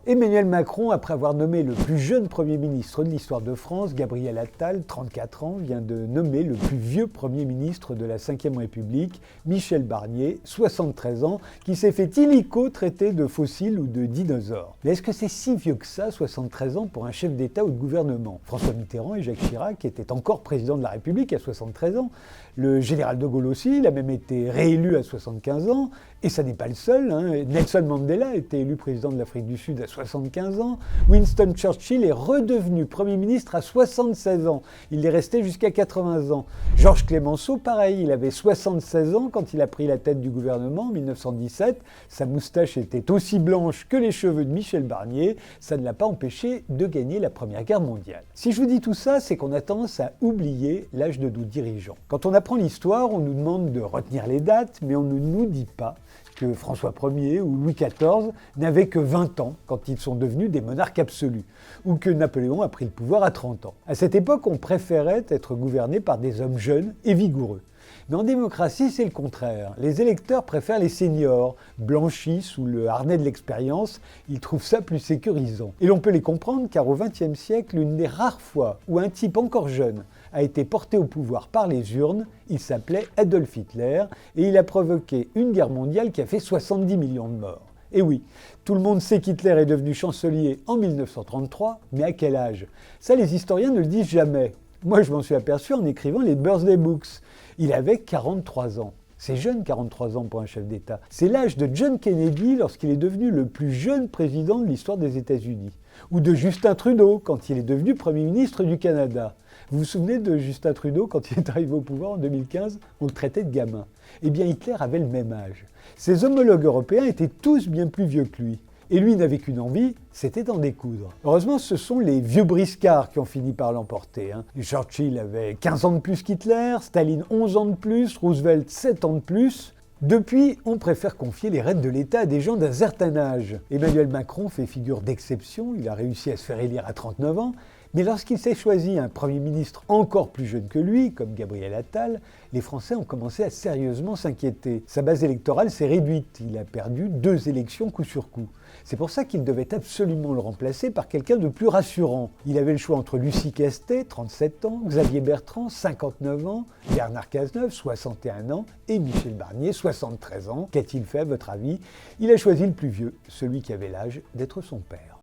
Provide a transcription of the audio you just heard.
Emmanuel Macron, après avoir nommé le plus jeune Premier ministre de l'histoire de France, Gabriel Attal, 34 ans, vient de nommer le plus vieux Premier ministre de la Ve République, Michel Barnier, 73 ans, qui s'est fait illico traiter de fossile ou de dinosaure. Mais est-ce que c'est si vieux que ça, 73 ans, pour un chef d'État ou de gouvernement? François Mitterrand et Jacques Chirac étaient encore président de la République à 73 ans. Le général de Gaulle aussi, il a même été réélu à 75 ans, et ça n'est pas le seul. Nelson Mandela a été élu président de l'Afrique du Sud à 75 ans. Winston Churchill est redevenu Premier ministre à 76 ans. Il est resté jusqu'à 80 ans. Georges Clemenceau, pareil, il avait 76 ans quand il a pris la tête du gouvernement en 1917. Sa moustache était aussi blanche que les cheveux de Michel Barnier. Ça ne l'a pas empêché de gagner la Première Guerre mondiale. Si je vous dis tout ça, c'est qu'on a tendance à oublier l'âge de nos dirigeants. Quand on apprend l'histoire, on nous demande de retenir les dates, mais on ne nous dit pas que François Ier ou Louis XIV n'avaient que 20 ans quand ils sont devenus des monarques absolus, ou que Napoléon a pris le pouvoir à 30 ans. À cette époque, on préférait être gouverné par des hommes jeunes et vigoureux. Mais en démocratie, c'est le contraire. Les électeurs préfèrent les seniors, blanchis sous le harnais de l'expérience, ils trouvent ça plus sécurisant. Et l'on peut les comprendre car au XXe siècle, l'une des rares fois où un type encore jeune a été porté au pouvoir par les urnes, il s'appelait Adolf Hitler et il a provoqué une guerre mondiale qui a fait 70 millions de morts. Et oui, tout le monde sait qu'Hitler est devenu chancelier en 1933, mais à quel âge? Ça, les historiens ne le disent jamais. Moi, je m'en suis aperçu en écrivant les Birthday Books. Il avait 43 ans. C'est jeune, 43 ans pour un chef d'État. C'est l'âge de John Kennedy lorsqu'il est devenu le plus jeune président de l'histoire des États-Unis. Ou de Justin Trudeau quand il est devenu Premier ministre du Canada. Vous vous souvenez de Justin Trudeau quand il est arrivé au pouvoir en 2015? On le traitait de gamin. Eh bien, Hitler avait le même âge. Ses homologues européens étaient tous bien plus vieux que lui. Et lui n'avait qu'une envie, c'était d'en découdre. Heureusement, ce sont les vieux briscards qui ont fini par l'emporter. Churchill avait 15 ans de plus qu'Hitler, Staline 11 ans de plus, Roosevelt 7 ans de plus. Depuis, on préfère confier les rênes de l'État à des gens d'un certain âge. Emmanuel Macron fait figure d'exception, il a réussi à se faire élire à 39 ans, mais lorsqu'il s'est choisi un Premier ministre encore plus jeune que lui, comme Gabriel Attal, les Français ont commencé à sérieusement s'inquiéter. Sa base électorale s'est réduite, il a perdu 2 élections coup sur coup. C'est pour ça qu'il devait absolument le remplacer par quelqu'un de plus rassurant. Il avait le choix entre Lucie Castet, 37 ans, Xavier Bertrand, 59 ans, Bernard Cazeneuve, 61 ans, et Michel Barnier, 73 ans. Qu'a-t-il fait à votre avis? Il a choisi le plus vieux, celui qui avait l'âge d'être son père.